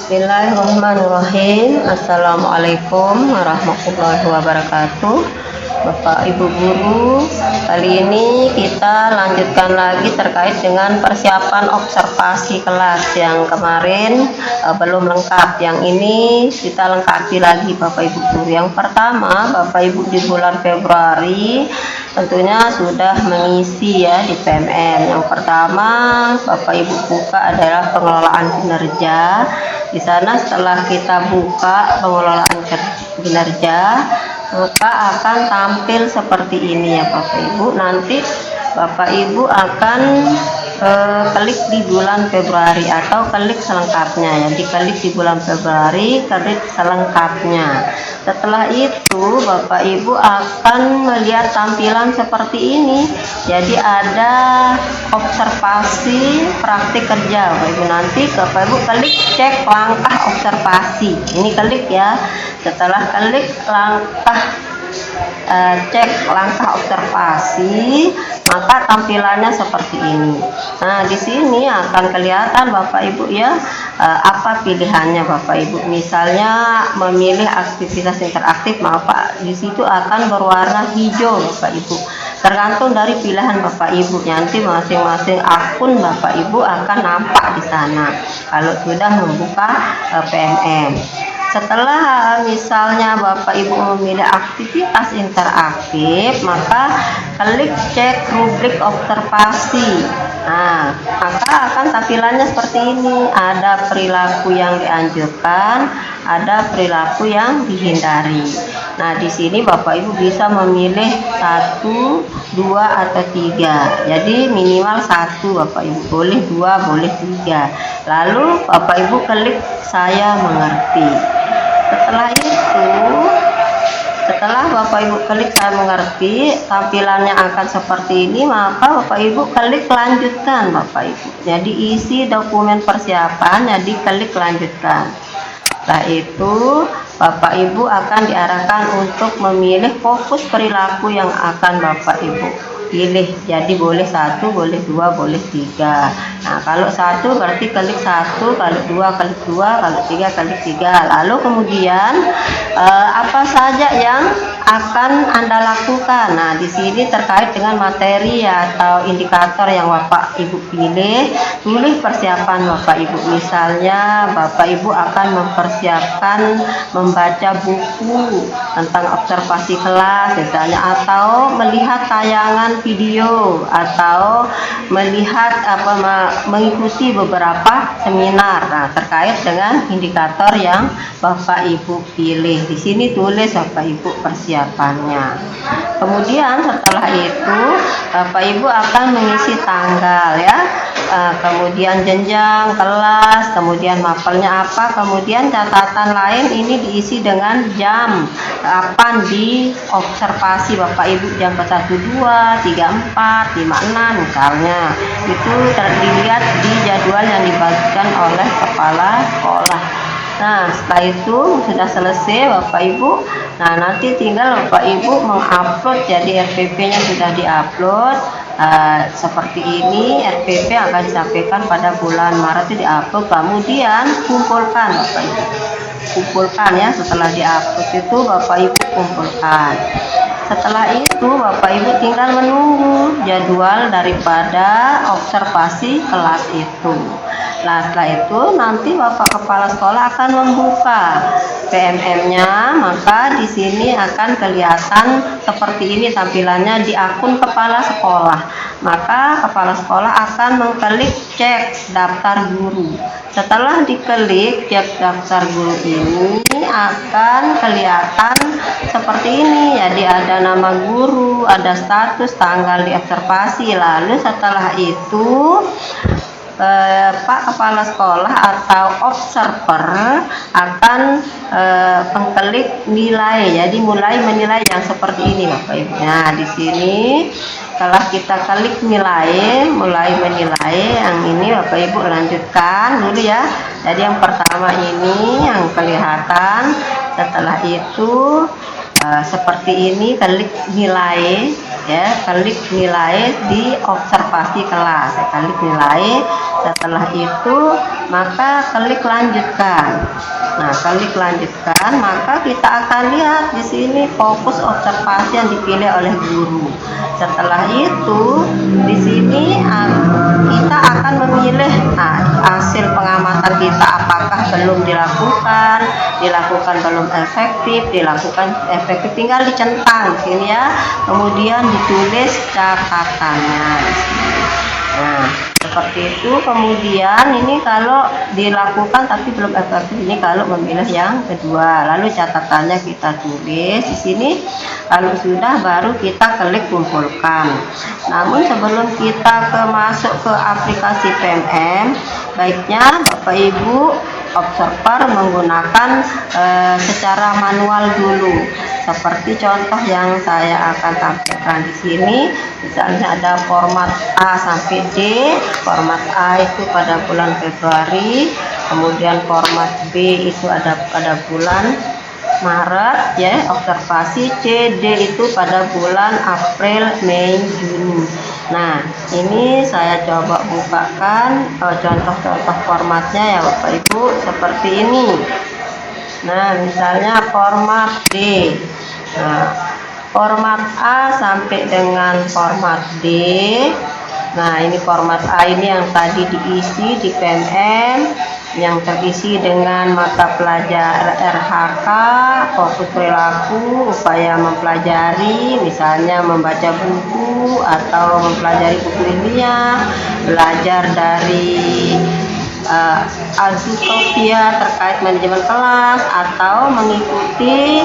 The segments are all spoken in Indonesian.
Bismillahirrahmanirrahim. Assalamualaikum warahmatullahi wabarakatuh. Bapak Ibu guru, kali ini kita lanjutkan lagi terkait dengan persiapan observasi kelas yang kemarin belum lengkap. Yang ini kita lengkapi lagi Bapak Ibu guru. Yang pertama, Bapak Ibu di bulan Februari tentunya sudah mengisi ya di PMM. Yang pertama Bapak Ibu buka adalah pengelolaan kinerja. Di sana setelah kita buka pengelolaan kinerja, maka akan tampil seperti ini ya Bapak Ibu. Nanti Bapak Ibu akan klik di bulan Februari atau klik selengkapnya ya. Diklik di bulan Februari, klik selengkapnya. Setelah itu Bapak Ibu akan melihat tampilan seperti ini. Jadi ada observasi praktik kerja Bapak Ibu. Nanti Bapak Ibu klik cek langkah observasi. Ini klik ya. Setelah klik cek langkah observasi, maka tampilannya seperti ini. Nah, di sini akan kelihatan Bapak Ibu ya, apa pilihannya Bapak Ibu. Misalnya memilih aktivitas interaktif, maka di situ akan berwarna hijau Bapak Ibu. Tergantung dari pilihan Bapak Ibu. Nanti masing-masing akun Bapak Ibu akan nampak di sana kalau sudah membuka PMM. Setelah misalnya Bapak Ibu memilih aktivitas interaktif, maka klik cek rubrik observasi. Nah, maka akan tampilannya seperti ini. Ada perilaku yang dianjurkan, ada perilaku yang dihindari. Nah, di sini Bapak Ibu bisa memilih 1, 2 atau 3. Jadi minimal 1 Bapak Ibu, boleh 2, boleh 3. Lalu Bapak Ibu klik saya mengerti. Setelah Bapak Ibu klik saya mengerti, tampilannya akan seperti ini, maka Bapak Ibu klik lanjutkan Bapak Ibu. Jadi isi dokumen persiapan, jadi klik lanjutkan. Setelah itu Bapak Ibu akan diarahkan untuk memilih fokus perilaku yang akan Bapak Ibu pilih. Jadi boleh 1, boleh 2, boleh 3. Nah, kalau 1 berarti klik 1, kalau 2 klik 2, kalau 3 klik 3. Lalu kemudian apa saja yang akan Anda lakukan. Nah, di sini terkait dengan materi atau indikator yang Bapak Ibu pilih, tulis persiapan Bapak Ibu. Misalnya Bapak Ibu akan mempersiapkan membaca buku tentang observasi kelas misalnya, atau melihat tayangan video, atau melihat mengikuti beberapa seminar. Nah, terkait dengan indikator yang Bapak Ibu pilih. Di sini tulis Bapak Ibu persiapannya. Kemudian setelah itu Bapak Ibu akan mengisi tanggal ya. Kemudian jenjang kelas, kemudian mapelnya apa, kemudian catatan lain ini diisi dengan jam kapan di observasi Bapak Ibu, jam 1.2, 3.4, 5.6 misalnya. Itu dilihat di jadwal yang dibagikan oleh kepala sekolah. Nah, setelah itu sudah selesai Bapak Ibu. Nah, nanti tinggal Bapak Ibu mengupload. Jadi RPP-nya sudah diupload. Seperti ini RPP akan disampaikan pada bulan Maret, itu diupload, kemudian kumpulkan Bapak Ibu. Kumpulkan ya, setelah diupload itu Bapak Ibu kumpulkan. Setelah itu Bapak Ibu tinggal menunggu jadwal daripada observasi kelas itu. Nah, setelah itu nanti Bapak Kepala Sekolah akan membuka PMM-nya, maka di sini akan kelihatan seperti ini tampilannya di akun Kepala Sekolah. Maka Kepala Sekolah akan mengklik cek daftar guru. Setelah diklik cek daftar guru ini akan kelihatan seperti ini. Jadi ada nama guru, ada status, tanggal di observasi. Lalu setelah itu Pak Kepala Sekolah atau observer akan mengklik nilai. Jadi mulai menilai yang seperti ini Bapak Ibu. Nah, di sini setelah kita klik nilai, mulai menilai yang ini Bapak Ibu lanjutkan dulu ya. Jadi yang pertama ini yang kelihatan. Setelah itu seperti ini, klik nilai ya, klik nilai di observasi kelas, klik nilai. Setelah itu maka klik lanjutkan. Nah, klik lanjutkan, maka kita akan lihat di sini fokus observasi yang dipilih oleh guru. Setelah itu di sini kita akan memilih hasil pengamatan kita, apakah belum dilakukan belum efektif, dilakukan efektif, tinggal dicentang di sini ya. Kemudian ditulis catatannya. Nah, seperti itu. Kemudian ini kalau dilakukan tapi belum efektif, ini kalau memilih yang kedua. Lalu catatannya kita tulis di sini. Kalau sudah, baru kita klik kumpulkan. Namun sebelum kita masuk ke aplikasi PMM, baiknya Bapak Ibu observer menggunakan secara manual dulu. Seperti contoh yang saya akan tampilkan di sini, misalnya ada format A sampai D. Format A itu pada bulan Februari, kemudian format B itu ada pada bulan Maret ya, observasi C, D itu pada bulan April, Mei, Juni. Nah, ini saya coba bukakan contoh-contoh formatnya ya Bapak Ibu, seperti ini. Nah, misalnya format D. Nah, format A sampai dengan format D. Nah, ini format A ini yang tadi diisi di PMM, yang terisi dengan mata pelajaran RHK, fokus perilaku, upaya mempelajari, misalnya membaca buku atau mempelajari buku ilmiah, belajar dari Azutopia terkait manajemen kelas, atau mengikuti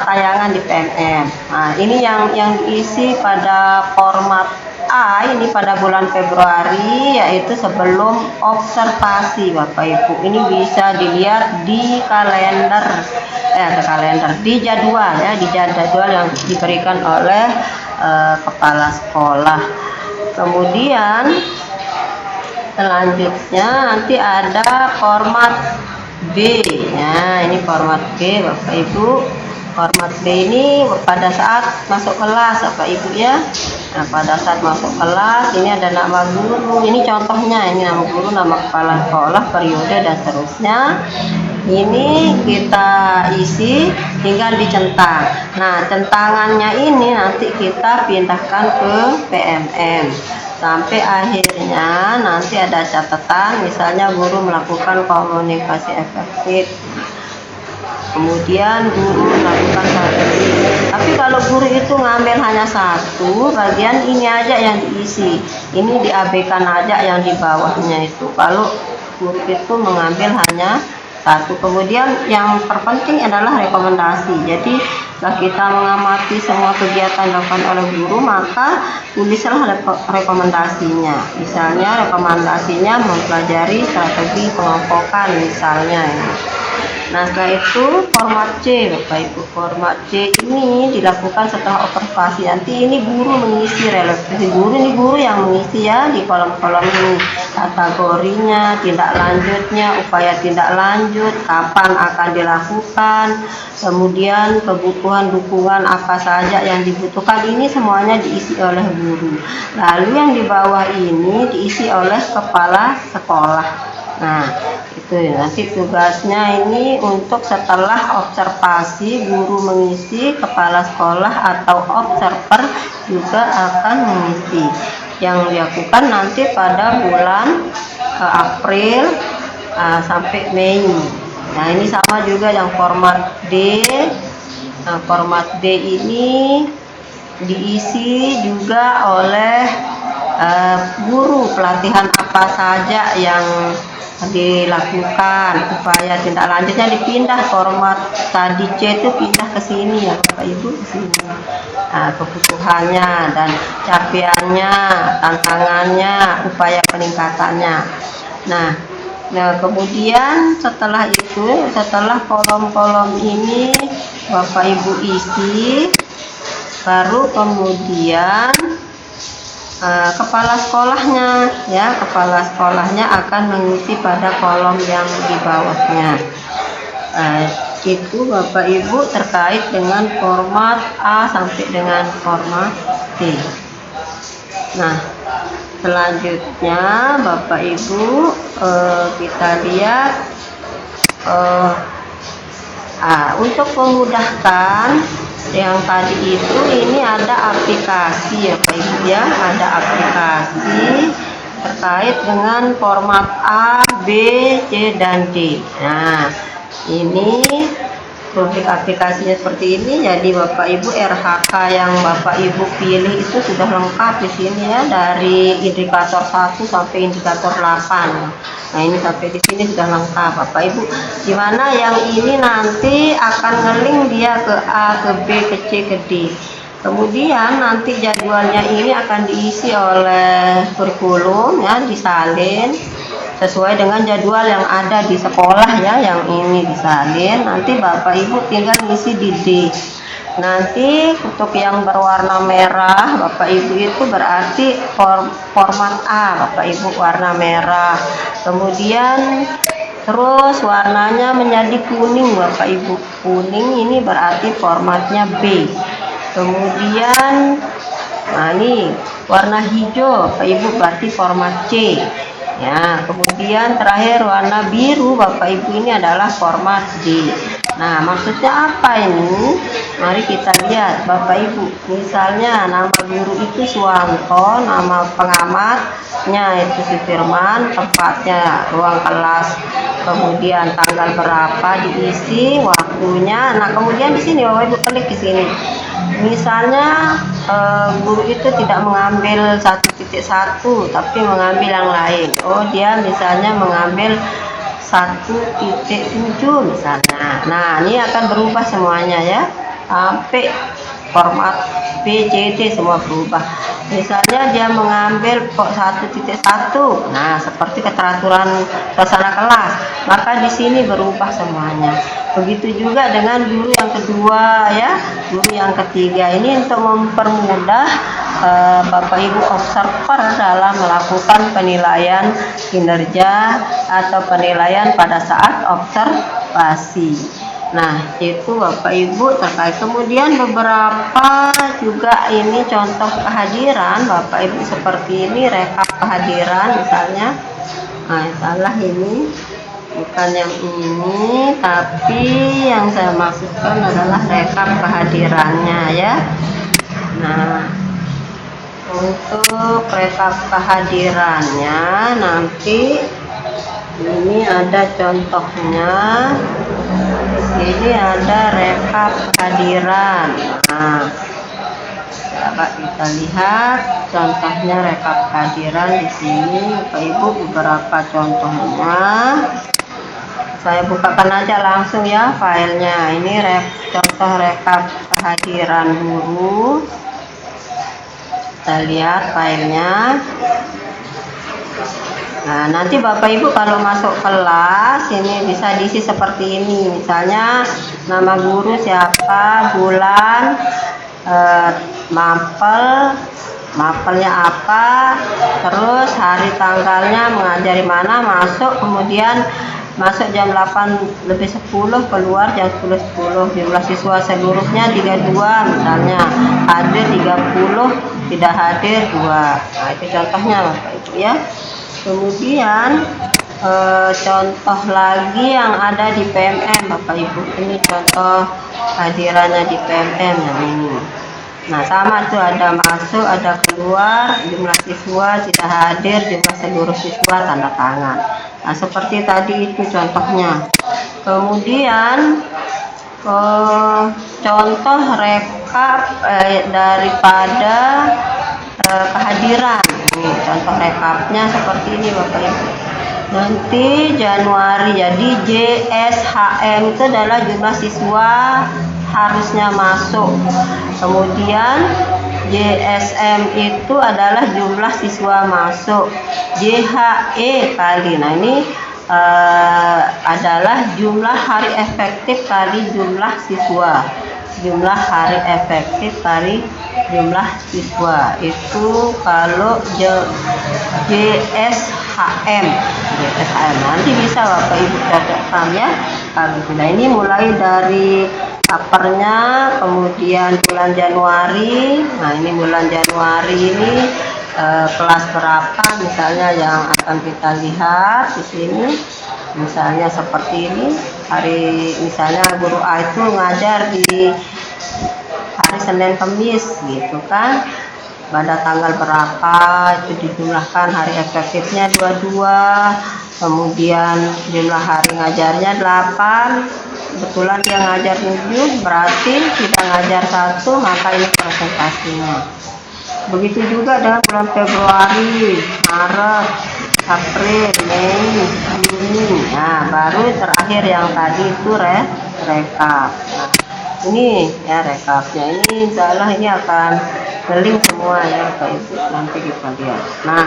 tayangan di PMM. Nah, ini yang diisi pada format A ini pada bulan Februari, yaitu sebelum observasi Bapak Ibu. Ini bisa dilihat di kalender, di jadwal ya, di jadwal yang diberikan oleh kepala sekolah. Kemudian selanjutnya nanti ada format B. Nah, ini format B Bapak Ibu. Format B ini pada saat masuk kelas Bapak Ibu ya. Nah, pada saat masuk kelas ini ada nama guru. Ini contohnya, ini nama guru, nama kepala sekolah, periode dan seterusnya. Ini kita isi, tinggal dicentang. Nah, centangannya ini nanti kita pindahkan ke PMM. Sampai akhirnya nanti ada catatan, misalnya guru melakukan komunikasi efektif, kemudian guru melakukan strategi. Tapi kalau guru itu ngambil hanya satu bagian, ini aja yang diisi, ini diabaikan aja yang di bawahnya itu. Kalau guru itu mengambil hanya satu. Kemudian yang terpenting adalah rekomendasi. Jadi setelah kita mengamati semua kegiatan dilakukan oleh guru, maka tulislah rekomendasinya. Misalnya rekomendasinya mempelajari strategi pengelompokan misalnya ya. Nah, setelah itu format C Bapak Ibu. Format C ini dilakukan setelah observasi. Nanti ini guru mengisi, relevasi guru, ini guru yang mengisi ya di kolom-kolom ini. Kategorinya, tindak lanjutnya, upaya tindak lanjut, kapan akan dilakukan, kemudian kebutuhan dukungan apa saja yang dibutuhkan, ini semuanya diisi oleh guru. Lalu yang di bawah ini diisi oleh kepala sekolah. Nah, itu nanti tugasnya ini untuk setelah observasi guru mengisi, kepala sekolah atau observer juga akan mengisi. Yang dilakukan nanti pada bulan April sampai Mei. Nah, ini sama juga yang format D. Nah, format D ini diisi juga oleh guru, pelatihan apa saja yang dilakukan, upaya tindak lanjutnya dipindah. Format tadi C itu pindah ke sini ya Bapak Ibu, ke sini. Nah, kebutuhannya dan capaiannya, tantangannya, upaya peningkatannya. Nah, kemudian setelah itu, setelah kolom-kolom ini Bapak Ibu isi, baru kemudian kepala sekolahnya ya, kepala sekolahnya akan mengisi pada kolom yang di bawahnya. itu Bapak Ibu terkait dengan format A sampai dengan format D. Nah, selanjutnya Bapak Ibu kita lihat untuk memudahkan yang tadi itu, ini ada aplikasi ya Pak Ibu ya, ada aplikasi terkait dengan format A, B, C, dan D. Nah, ini rubrik aplikasinya seperti ini. Jadi Bapak Ibu RHK yang Bapak Ibu pilih itu sudah lengkap di sini ya, dari indikator 1 sampai indikator 8. Nah, ini sampai di sini sudah lengkap Bapak Ibu. Dimana yang ini nanti akan ngeling dia ke A, ke B, ke C, ke D. Kemudian nanti jadwalnya ini akan diisi oleh kurikulum ya, disalin sesuai dengan jadwal yang ada di sekolah ya, yang ini disalin. Nanti Bapak Ibu tinggal ngisi di D. Nanti untuk yang berwarna merah Bapak Ibu itu berarti format A, Bapak Ibu warna merah. Kemudian terus warnanya menjadi kuning Bapak Ibu, kuning ini berarti formatnya B. Kemudian nah ini warna hijau Bapak Ibu berarti format C ya. Kemudian terakhir warna biru Bapak Ibu ini adalah format D. Nah, maksudnya apa ini? Mari kita lihat Bapak Ibu. Misalnya nama guru itu Suwanto, nama pengamatnya itu Sudirman, tempatnya ruang kelas, kemudian tanggal berapa diisi, waktunya. Nah, kemudian di sini Bapak Ibu klik di sini. Misalnya guru itu tidak mengambil 1.1 tapi mengambil yang lain. Oh, dia misalnya mengambil 1.7 misalnya. Nah, ini akan berubah semuanya ya, sampai format B, C, D semua berubah. Misalnya dia mengambil kok 1.1, nah seperti keteraturan suasana kelas, maka di sini berubah semuanya. Begitu juga dengan guru yang kedua ya, guru yang ketiga. Ini untuk mempermudah Bapak Ibu observer dalam melakukan penilaian kinerja atau penilaian pada saat observasi. Nah, itu Bapak Ibu terkait. Kemudian beberapa juga ini contoh kehadiran Bapak Ibu seperti ini, rekap kehadiran misalnya. Nah, salah ini, bukan yang ini, tapi yang saya maksudkan adalah rekap kehadirannya ya. Nah, untuk rekap kehadirannya nanti ini ada contohnya. Ini ada rekap kehadiran. Nah, coba kita lihat contohnya rekap kehadiran di sini Bapak Ibu, beberapa contohnya. Saya bukakan aja langsung ya filenya. Ini contoh rekap kehadiran guru. Kita lihat filenya. Nah, nanti Bapak Ibu kalau masuk kelas ini bisa diisi seperti ini. Misalnya nama guru siapa, bulan, mapelnya apa, terus hari tanggalnya mengajari mana, masuk, kemudian masuk jam 8:10, keluar jam 10:10. Jumlah siswa seluruhnya 32 misalnya, hadir 30, tidak hadir 2. Nah, itu contohnya Bapak Ibu ya. Kemudian contoh lagi yang ada di PMM Bapak Ibu, ini contoh hadirannya di PMM yang ini. Nah, sama tuh, ada masuk, ada keluar, jumlah siswa, tidak hadir, jumlah seluruh siswa, tanda tangan. Nah, seperti tadi itu contohnya. Kemudian contoh rekap daripada kehadiran. Nih, contoh rekapnya seperti ini Bapak Ibu. Nanti Januari, jadi JSHM itu adalah jumlah siswa harusnya masuk. Kemudian JSM itu adalah jumlah siswa masuk. JHE kali, nah ini adalah jumlah hari efektif kali jumlah siswa. Jumlah hari efektif kali jumlah siswa itu kalau JSHM. Nanti bisa Bapak Ibu catatkan ya. akal gitu. Nah, ini mulai dari papernya, kemudian bulan Januari. Nah, ini bulan Januari ini kelas berapa misalnya yang akan kita lihat di sini. Misalnya seperti ini, misalnya guru A itu ngajar di hari Senin Kamis gitu kan, pada tanggal berapa itu dijumlahkan, hari efektifnya 22, kemudian jumlah hari ngajarnya 8, kebetulan dia ngajar 7, berarti kita ngajar 1, maka ini presentasinya. Begitu juga dengan bulan Februari, Maret, April, Mei, Juni. Nah, baru terakhir yang tadi itu rekap. Nah, ini ya rekapnya. Ini insya Allah ini akan link semua ya Bapak Ibu, nanti kita lihat. Nah,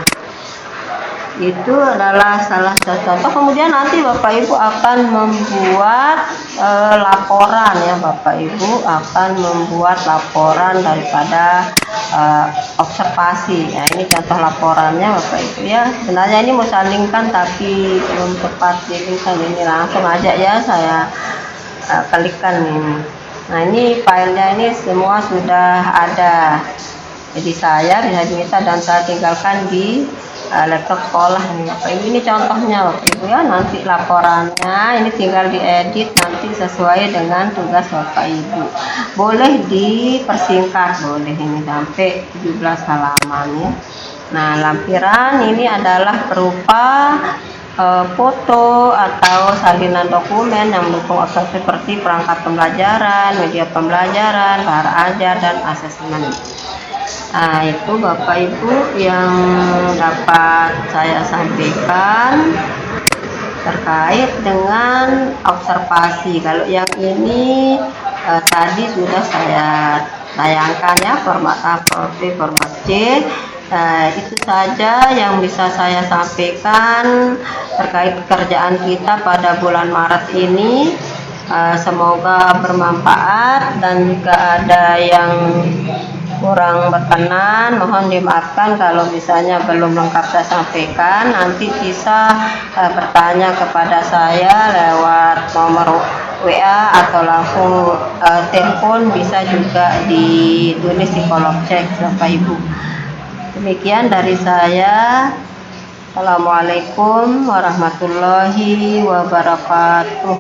itu adalah salah satu contoh. Kemudian nanti Bapak Ibu akan membuat laporan ya, Bapak Ibu akan membuat laporan daripada observasi. Nah, ini contoh laporannya Bapak Ibu ya. Sebenarnya ini mau salingkan tapi belum tepat dilingkan, ini langsung aja ya saya klikkan ini. Nah, ini filenya ini semua sudah ada. Jadi saya bisa diminta dan saya tinggalkan di laptop sekolah ini Bapak Ibu. Ini contohnya Bapak Ibu ya, nanti laporannya ini tinggal diedit nanti sesuai dengan tugas Bapak Ibu. Boleh dipersingkat, boleh ini sampai 17 halaman ya. Nah, lampiran ini adalah berupa foto atau salinan dokumen yang mendukung seperti perangkat pembelajaran, media pembelajaran, cara ajar, dan asesmen. Nah, itu Bapak Ibu yang dapat saya sampaikan terkait dengan observasi. Kalau yang ini tadi sudah saya tayangkan ya, format A, format B, format C. Itu saja yang bisa saya sampaikan terkait pekerjaan kita pada bulan Maret ini. Semoga bermanfaat, dan jika ada yang kurang berkenan mohon dimaafkan kalau misalnya belum lengkap saya sampaikan. Nanti bisa bertanya kepada saya lewat nomor WA atau langsung telepon, bisa juga ditulis di kolom chat Bapak Ibu. Demikian dari saya. Assalamualaikum warahmatullahi wabarakatuh.